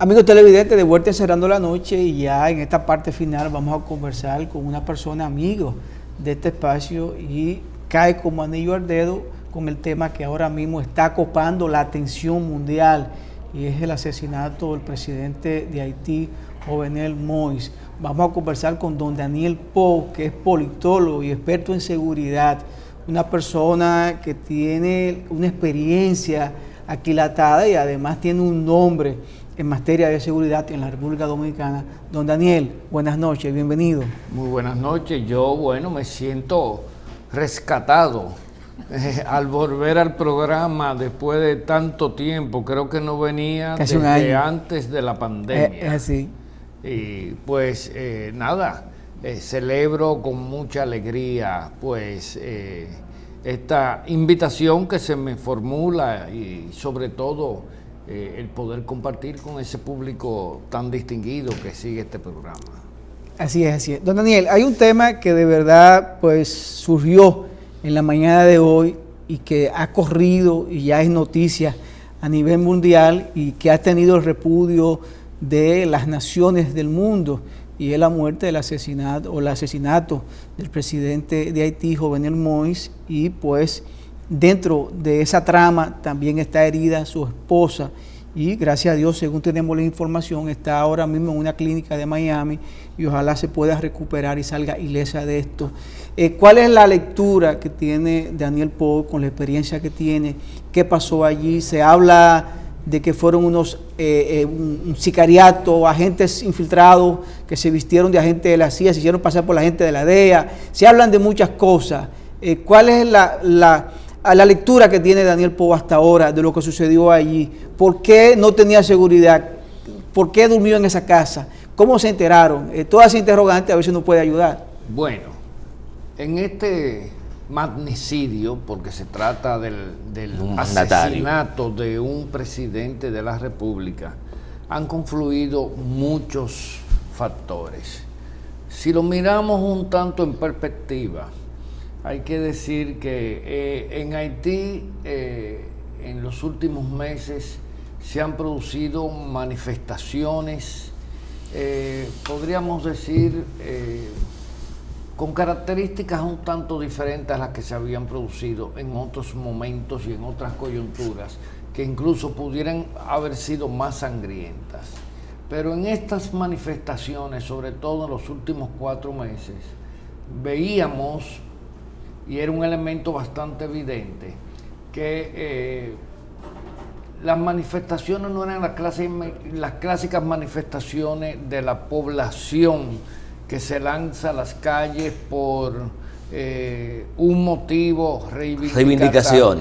Amigos televidentes, de vuelta Cerrando la Noche, y ya en esta parte final vamos a conversar con una persona amigo de este espacio y cae como anillo al dedo con el tema que ahora mismo está copando la atención mundial, y es el asesinato del presidente de Haití, Jovenel Moïse. Vamos a conversar con don Daniel Pou, que es politólogo y experto en seguridad, una persona que tiene una experiencia aquilatada y además tiene un nombre en materia de seguridad en la República Dominicana. Don Daniel, buenas noches, bienvenido. Muy buenas noches. Yo, me siento rescatado al volver al programa después de tanto tiempo. Creo que no venía desde antes de la pandemia. Es así. Y pues celebro con mucha alegría pues esta invitación que se me formula y sobre todo el poder compartir con ese público tan distinguido que sigue este programa. Así es, así es. Don Daniel, hay un tema que de verdad pues surgió en la mañana de hoy y que ha corrido y ya es noticia a nivel mundial y que ha tenido el repudio de las naciones del mundo, y es la muerte del asesinato o el asesinato del presidente de Haití, Jovenel Moïse, y pues dentro de esa trama también está herida su esposa, y gracias a Dios, según tenemos la información, está ahora mismo en una clínica de Miami y ojalá se pueda recuperar y salga ilesa de esto. ¿Cuál es la lectura que tiene Daniel Pou con la experiencia que tiene? ¿Qué pasó allí? Se habla de que fueron un sicariato, agentes infiltrados que se vistieron de agentes de la CIA, se hicieron pasar por la gente de la DEA. Se hablan de muchas cosas. ¿Cuál es la lectura que tiene Daniel Pou hasta ahora de lo que sucedió allí? ¿Por qué no tenía seguridad? ¿Por qué durmió en esa casa? ¿Cómo se enteraron? Todas esas interrogantes a ver si nos puede ayudar. Bueno, en este magnicidio, porque se trata del asesinato de un presidente de la República, han confluido muchos factores. Si lo miramos un tanto en perspectiva, hay que decir que en Haití en los últimos meses se han producido manifestaciones, podríamos decir, con características un tanto diferentes a las que se habían producido en otros momentos y en otras coyunturas, que incluso pudieran haber sido más sangrientas. Pero en estas manifestaciones, sobre todo en los últimos 4 meses, veíamos, y era un elemento bastante evidente, que las manifestaciones no eran las clásicas manifestaciones de la población que se lanza a las calles por un motivo reivindicativo,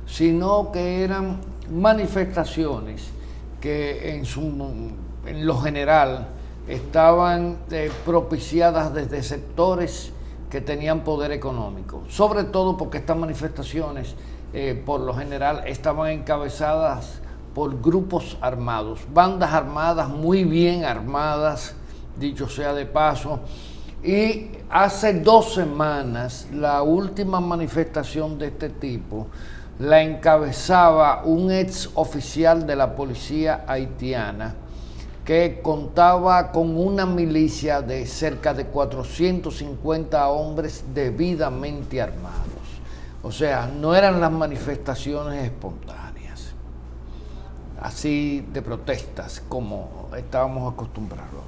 sino que eran manifestaciones que en lo general estaban propiciadas desde sectores que tenían poder económico, sobre todo porque estas manifestaciones por lo general estaban encabezadas por grupos armados, bandas armadas muy bien armadas, dicho sea de paso. Y hace 2 semanas la última manifestación de este tipo la encabezaba un ex oficial de la policía haitiana que contaba con una milicia de cerca de 450 hombres debidamente armados. O sea, no eran las manifestaciones espontáneas, así de protestas como estábamos acostumbrados a ver.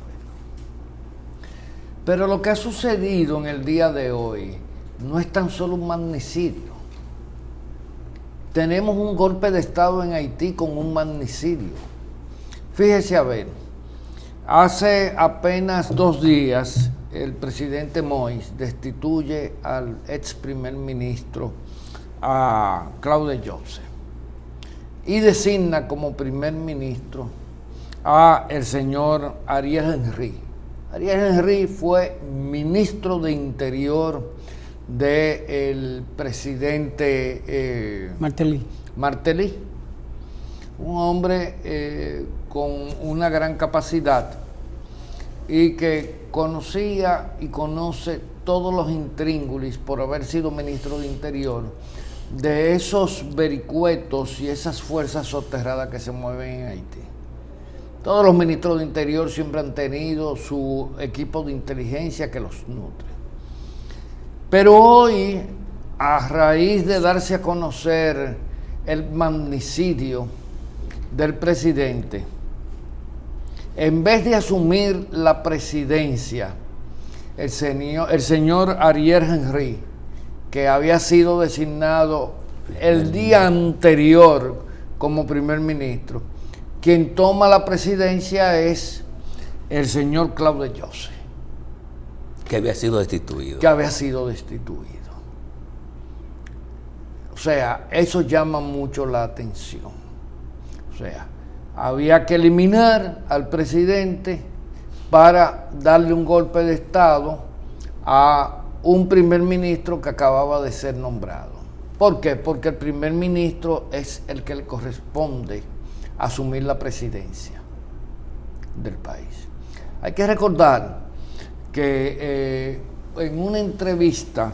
Pero lo que ha sucedido en el día de hoy no es tan solo un magnicidio. Tenemos un golpe de Estado en Haití con un magnicidio. Fíjese a ver, hace apenas 2 días el presidente Moïse destituye al ex primer ministro, a Claude Joseph, y designa como primer ministro a el señor Ariel Henry. Ariel Henry fue ministro de Interior del presidente Martelly, un hombre con una gran capacidad y que conocía y conoce todos los intríngulis por haber sido ministro de Interior de esos vericuetos y esas fuerzas soterradas que se mueven en Haití. Todos los ministros de Interior siempre han tenido su equipo de inteligencia que los nutre. Pero hoy, a raíz de darse a conocer el magnicidio del presidente, en vez de asumir la presidencia, el señor Ariel Henry, que había sido designado el día anterior como primer ministro, quien toma la presidencia es el señor Claude Joseph. Que había sido destituido. O sea, eso llama mucho la atención. O sea, había que eliminar al presidente para darle un golpe de Estado a un primer ministro que acababa de ser nombrado. ¿Por qué? Porque el primer ministro es el que le corresponde asumir la presidencia del país. Hay que recordar que en una entrevista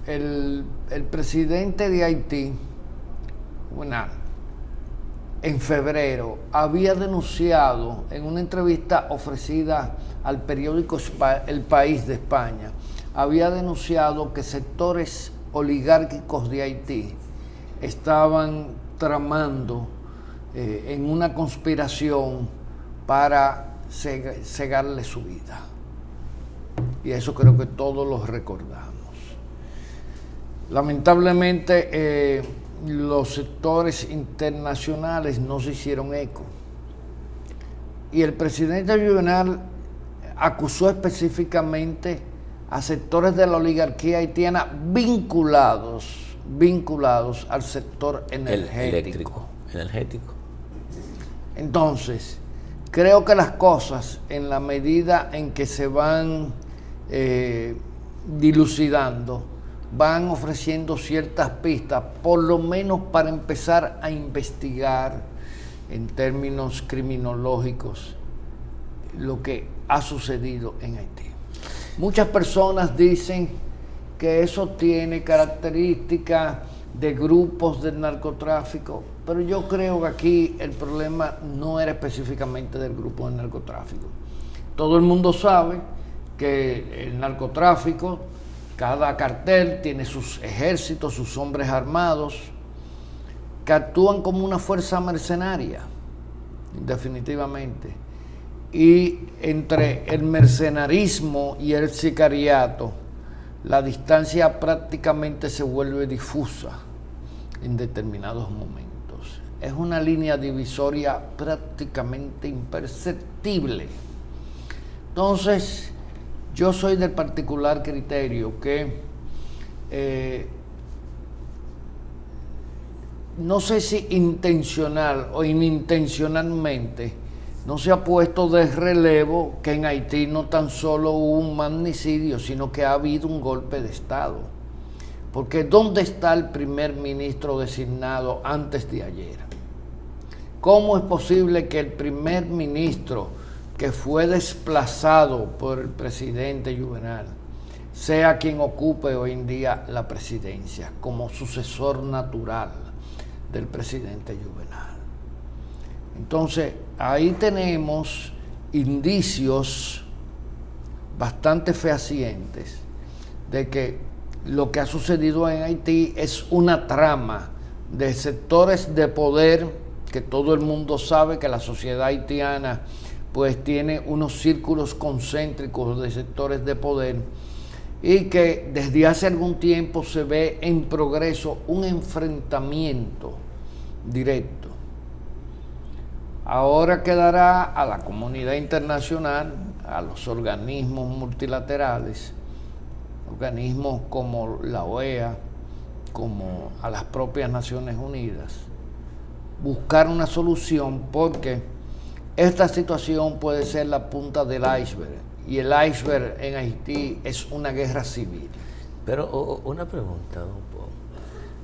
el presidente de Haití, en febrero, había denunciado en una entrevista ofrecida al periódico El País de España, había denunciado que sectores oligárquicos de Haití estaban tramando en una conspiración para cegarle su vida. Y eso creo que todos lo recordamos. Lamentablemente, los sectores internacionales no se hicieron eco. Y el presidente Juvenal acusó específicamente a sectores de la oligarquía haitiana vinculados al sector energético. Entonces, creo que las cosas, en la medida en que se van dilucidando, van ofreciendo ciertas pistas, por lo menos para empezar a investigar en términos criminológicos lo que ha sucedido en Haití. Muchas personas dicen que eso tiene características de grupos del narcotráfico, pero yo creo que aquí el problema no era específicamente del grupo del narcotráfico. Todo el mundo sabe que el narcotráfico, cada cartel tiene sus ejércitos, sus hombres armados, que actúan como una fuerza mercenaria, definitivamente. Y entre el mercenarismo y el sicariato, la distancia prácticamente se vuelve difusa en determinados momentos. Es una línea divisoria prácticamente imperceptible. Entonces, yo soy del particular criterio que no sé si intencional o inintencionalmente no se ha puesto de relevo que en Haití no tan solo hubo un magnicidio, sino que ha habido un golpe de Estado. Porque ¿dónde está el primer ministro designado antes de ayer? ¿Cómo es posible que el primer ministro que fue desplazado por el presidente Juvenal sea quien ocupe hoy en día la presidencia como sucesor natural del presidente Juvenal? Entonces, ahí tenemos indicios bastante fehacientes de que lo que ha sucedido en Haití es una trama de sectores de poder, que todo el mundo sabe que la sociedad haitiana pues tiene unos círculos concéntricos de sectores de poder, y que desde hace algún tiempo se ve en progreso un enfrentamiento directo. Ahora quedará a la comunidad internacional, a los organismos multilaterales, organismos como la OEA, como a las propias Naciones Unidas, buscar una solución, porque esta situación puede ser la punta del iceberg, y el iceberg en Haití es una guerra civil. Pero una pregunta, don Paul.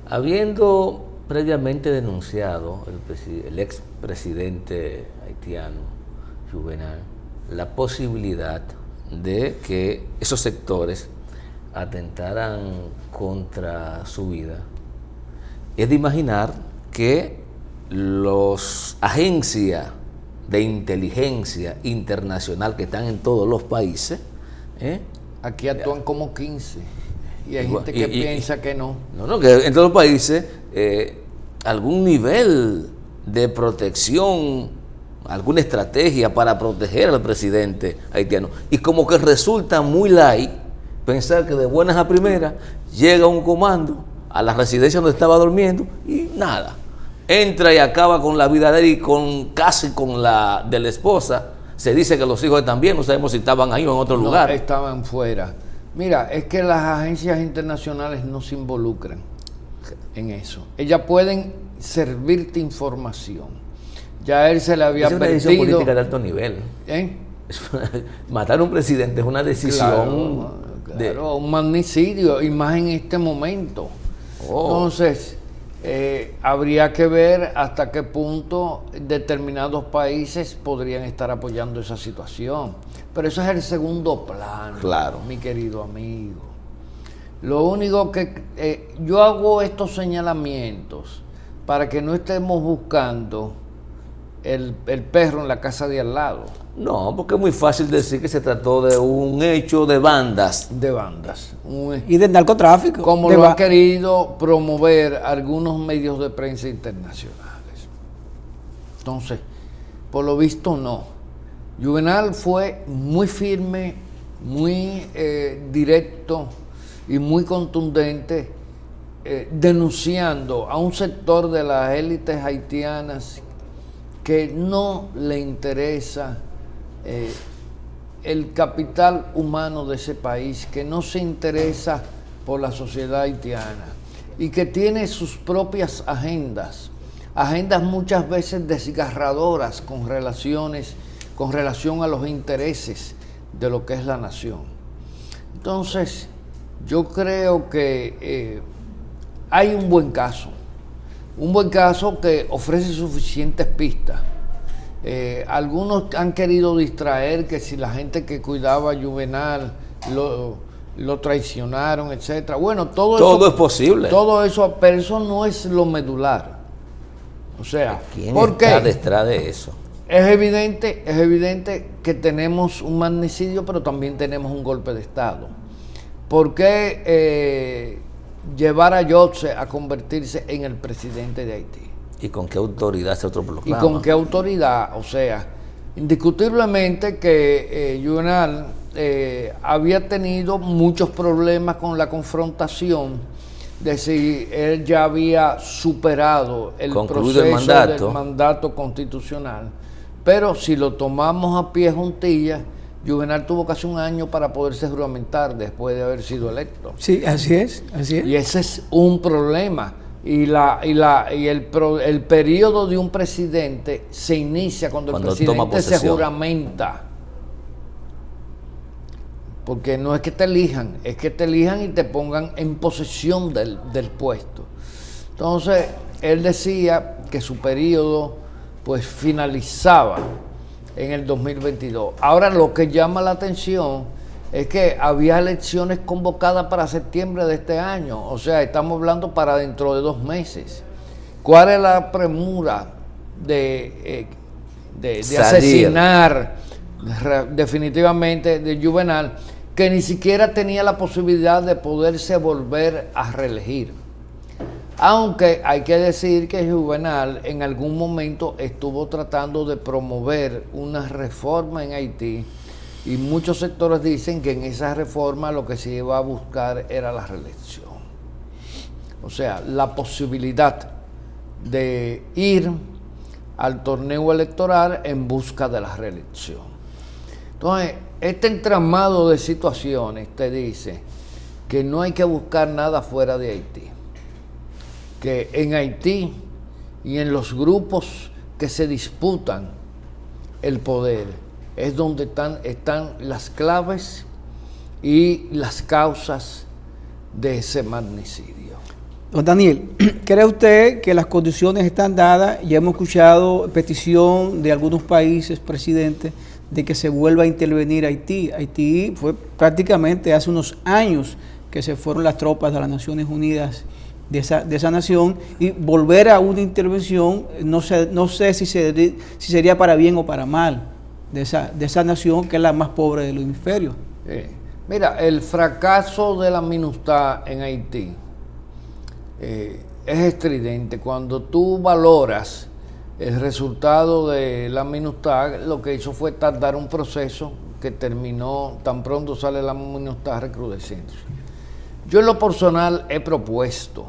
Habiendo previamente denunciado el expresidente haitiano Juvenal la posibilidad de que esos sectores atentaran contra su vida, es de imaginar que las agencias de inteligencia internacional que están en todos los países, aquí actúan como 15 y hay gente que piensa que no. No, que en todos los países algún nivel de protección, alguna estrategia para proteger al presidente haitiano. Y como que resulta muy light pensar que de buenas a primeras llega un comando a la residencia donde estaba durmiendo y nada. Entra y acaba con la vida de él y casi con la de la esposa. Se dice que los hijos también, no sabemos si estaban ahí o en otro lugar. Estaban fuera. Mira, es que las agencias internacionales no se involucran en eso. Ellas pueden servirte información. Ya a él se le había advertido. Es una decisión política de alto nivel. Matar a un presidente es una decisión. Claro, un magnicidio, y más en este momento. Entonces, habría que ver hasta qué punto determinados países podrían estar apoyando esa situación. Pero eso es el segundo plano, claro, mi querido amigo. Lo único que yo hago estos señalamientos para que no estemos buscando el perro en la casa de al lado. No, porque es muy fácil decir que se trató de un hecho de bandas. De bandas. Y del narcotráfico. Como lo han querido promover algunos medios de prensa internacionales. Entonces, por lo visto no. Juvenal fue muy firme, muy directo y muy contundente, denunciando a un sector de las élites haitianas que no le interesa el capital humano de ese país, que no se interesa por la sociedad haitiana y que tiene sus propias agendas muchas veces desgarradoras con relación a los intereses de lo que es la nación. Entonces, yo creo que hay un buen caso que ofrece suficientes pistas. Algunos han querido distraer que si la gente que cuidaba a Juvenal lo traicionaron, etcétera. Bueno, todo es posible. Todo eso, pero eso no es lo medular. O sea, ¿quién está detrás de eso? Es evidente que tenemos un magnicidio, pero también tenemos un golpe de Estado. ¿Por qué llevar a Yotze a convertirse en el presidente de Haití? ¿Y con qué autoridad se autoproclama? ¿Y con qué autoridad? O sea, indiscutiblemente que Juvenal había tenido muchos problemas con la confrontación de si él ya había superado el proceso del mandato constitucional. Pero si lo tomamos a pie juntillas, Juvenal tuvo casi un año para poderse juramentar después de haber sido electo. Sí, así es. Y ese es un problema. Y el periodo de un presidente se inicia cuando el presidente se juramenta. Porque no es que te elijan, es que te elijan y te pongan en posesión del puesto. Entonces, él decía que su periodo pues finalizaba en el 2022. Ahora, lo que llama la atención es que había elecciones convocadas para septiembre de este año. O sea, estamos hablando para dentro de 2 meses. ¿Cuál es la premura de asesinar definitivamente de Juvenal, que ni siquiera tenía la posibilidad de poderse volver a reelegir? Aunque hay que decir que Juvenal en algún momento estuvo tratando de promover una reforma en Haití, y muchos sectores dicen que en esa reforma lo que se iba a buscar era la reelección. O sea, la posibilidad de ir al torneo electoral en busca de la reelección. Entonces, este entramado de situaciones te dice que no hay que buscar nada fuera de Haití, que en Haití y en los grupos que se disputan el poder es donde están las claves y las causas de ese magnicidio. Don Daniel, ¿cree usted que las condiciones están dadas? Ya hemos escuchado petición de algunos países, presidente, de que se vuelva a intervenir Haití. Haití fue prácticamente hace unos años que se fueron las tropas de las Naciones Unidas de esa nación, y volver a una intervención, no sé si sería para bien o para mal de esa nación que es la más pobre del hemisferio. Mira, el fracaso de la MINUSTAH en Haití es estridente. Cuando tú valoras el resultado de la MINUSTAH, lo que hizo fue tardar un proceso que terminó tan pronto sale la MINUSTAH recrudeciéndose. Yo en lo personal he propuesto,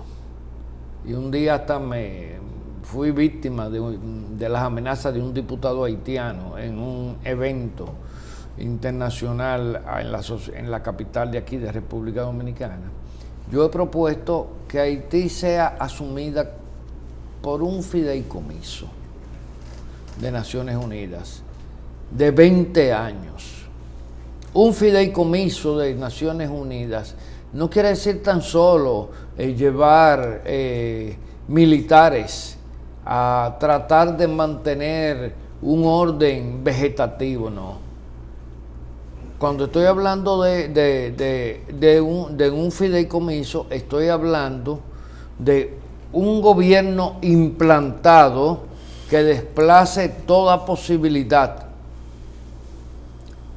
y un día hasta me fui víctima de las amenazas de un diputado haitiano en un evento internacional en la capital de aquí, de República Dominicana. Yo he propuesto que Haití sea asumida por un fideicomiso de Naciones Unidas de 20 años. Un fideicomiso de Naciones Unidas no quiere decir tan solo llevar militares a tratar de mantener un orden vegetativo, no. Cuando estoy hablando de un fideicomiso, estoy hablando de un gobierno implantado que desplace toda posibilidad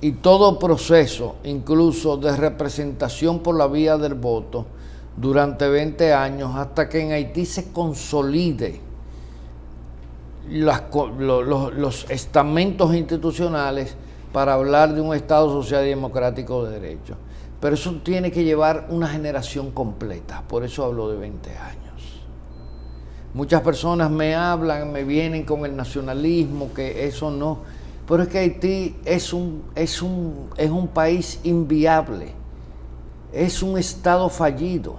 y todo proceso, incluso de representación por la vía del voto, durante 20 años, hasta que en Haití se consolide los estamentos institucionales para hablar de un Estado social y democrático de derecho. Pero eso tiene que llevar una generación completa, por eso hablo de 20 años. Muchas personas me vienen con el nacionalismo, que eso no, pero es que Haití es un país inviable, es un Estado fallido.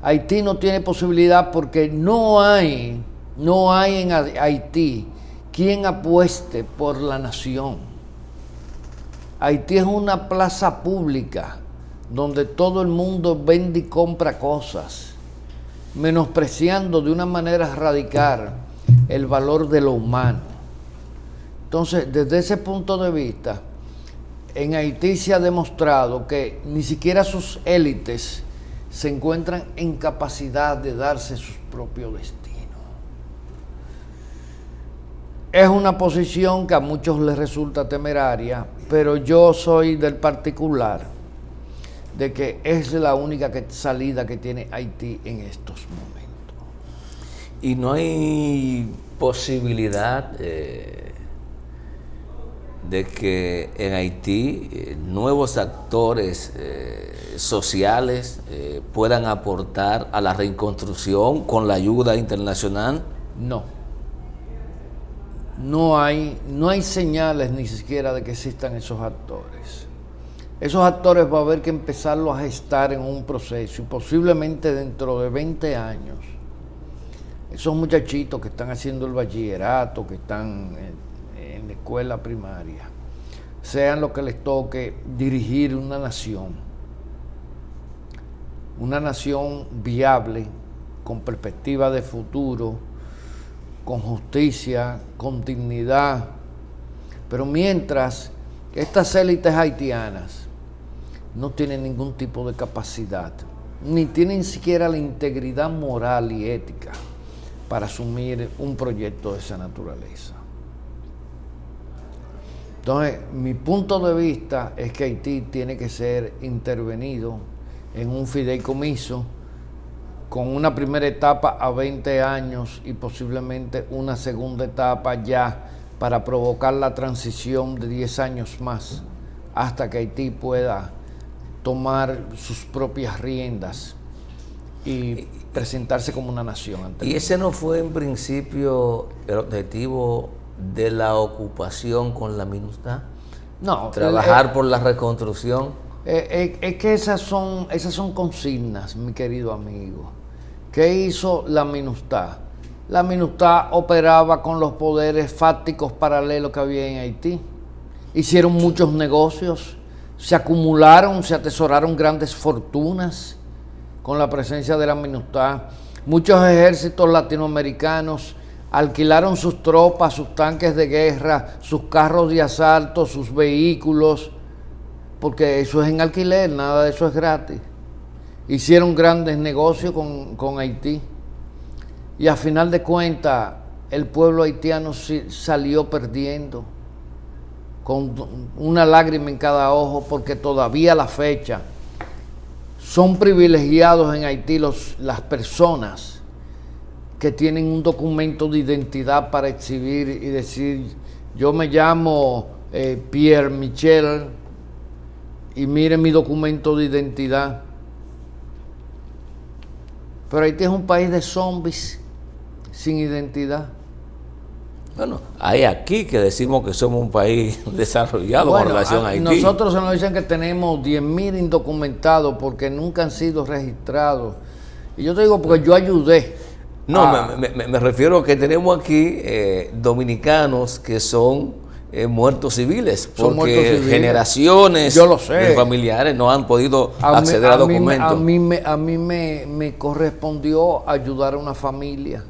Haití no tiene posibilidad porque no hay en Haití quien apueste por la nación. Haití es una plaza pública donde todo el mundo vende y compra cosas, menospreciando de una manera radical el valor de lo humano. Entonces, desde ese punto de vista, en Haití se ha demostrado que ni siquiera sus élites se encuentran en capacidad de darse su propio destino. Es una posición que a muchos les resulta temeraria, pero yo soy del particular de que es la única salida que tiene Haití en estos momentos. Y no hay posibilidad de que en Haití nuevos actores sociales puedan aportar a la reconstrucción con la ayuda internacional. No hay señales ni siquiera de que existan esos actores. Esos actores va a haber que empezarlos a gestar en un proceso, y posiblemente dentro de 20 años, esos muchachitos que están haciendo el bachillerato, que están en la escuela primaria, sean lo que les toque dirigir una nación viable, con perspectiva de futuro, con justicia, con dignidad. Pero mientras estas élites haitianas no tienen ningún tipo de capacidad, ni tienen siquiera la integridad moral y ética para asumir un proyecto de esa naturaleza. Entonces, mi punto de vista es que Haití tiene que ser intervenido en un fideicomiso con una primera etapa a 20 años y posiblemente una segunda etapa ya para provocar la transición de 10 años más hasta que Haití pueda tomar sus propias riendas y presentarse como una nación ante el mundo. ¿Y ese no fue en principio el objetivo de la ocupación con la MINUSTAH? No. Trabajar por la reconstrucción. Es que esas son consignas, mi querido amigo. ¿Qué hizo la MINUSTAH? La MINUSTAH operaba con los poderes fácticos paralelos que había en Haití. Hicieron muchos negocios, se acumularon, se atesoraron grandes fortunas con la presencia de la MINUSTAH. Muchos ejércitos latinoamericanos alquilaron sus tropas, sus tanques de guerra, sus carros de asalto, sus vehículos, porque eso es en alquiler, nada de eso es gratis. hicieron grandes negocios con Haití. Y a final de cuentas, el pueblo haitiano salió perdiendo, con una lágrima en cada ojo, porque todavía a la fecha son privilegiados en Haití las personas que tienen un documento de identidad para exhibir y decir, yo me llamo Pierre Michel y mire mi documento de identidad. Pero Haití es un país de zombies sin identidad. Bueno, hay aquí que decimos que somos un país desarrollado con relación a Haití. Nosotros se nos dicen que tenemos 10.000 indocumentados porque nunca han sido registrados. Y yo te digo porque yo ayudé. No, me refiero a que tenemos aquí dominicanos que son muertos civiles, porque muertos civiles. Generaciones yo lo sé. De familiares no han podido acceder a documentos. A mí me correspondió ayudar a una familia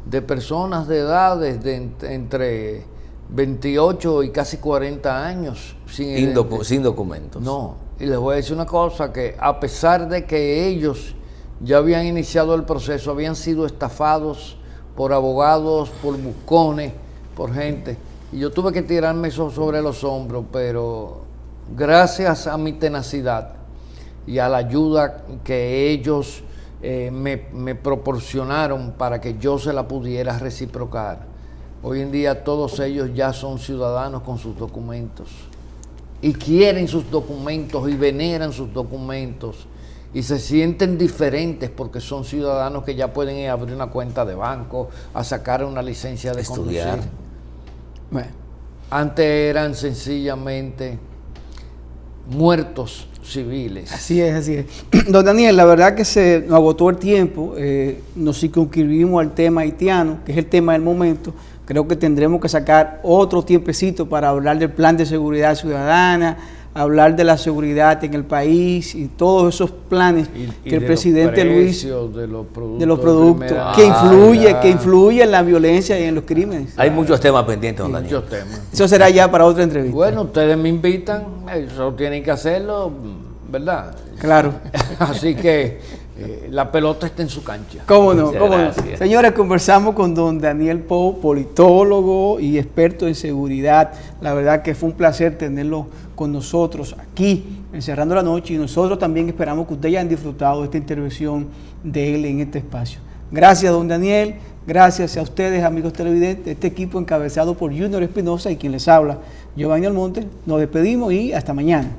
de personas de edades de entre 28 y casi 40 años sin documentos. No, y les voy a decir una cosa, que a pesar de que ellos ya habían iniciado el proceso, habían sido estafados por abogados, por buscones, por gente, y yo tuve que tirarme eso sobre los hombros, pero gracias a mi tenacidad y a la ayuda que ellos me proporcionaron para que yo se la pudiera reciprocar, hoy en día todos ellos ya son ciudadanos con sus documentos y quieren sus documentos y veneran sus documentos y se sienten diferentes porque son ciudadanos que ya pueden ir a abrir una cuenta de banco, a sacar una licencia de estudiar. Conducir. Bueno, antes eran sencillamente muertos civiles. Así es, así es. Don Daniel, la verdad que se nos agotó el tiempo, nos circunscribimos al tema haitiano, que es el tema del momento. Creo que tendremos que sacar otro tiempecito para hablar del plan de seguridad ciudadana, hablar de la seguridad en el país y todos esos planes que el presidente Luis, de los productos que influye en la violencia y en los crímenes. Hay muchos temas pendientes, don Daniel. Muchos temas. Eso será ya para otra entrevista. Bueno, ustedes me invitan, eso tienen que hacerlo, ¿verdad? Claro. Así que la pelota está en su cancha. ¿Cómo no? Muchas ¿Cómo no? gracias. Señores, conversamos con don Daniel Pou, politólogo y experto en seguridad. La verdad que fue un placer tenerlo con nosotros aquí, encerrando la noche, y nosotros también esperamos que ustedes hayan disfrutado de esta intervención de él en este espacio. Gracias, don Daniel. Gracias a ustedes, amigos televidentes, este equipo encabezado por Junior Espinosa y quien les habla, Giovanni Almonte. Nos despedimos y hasta mañana.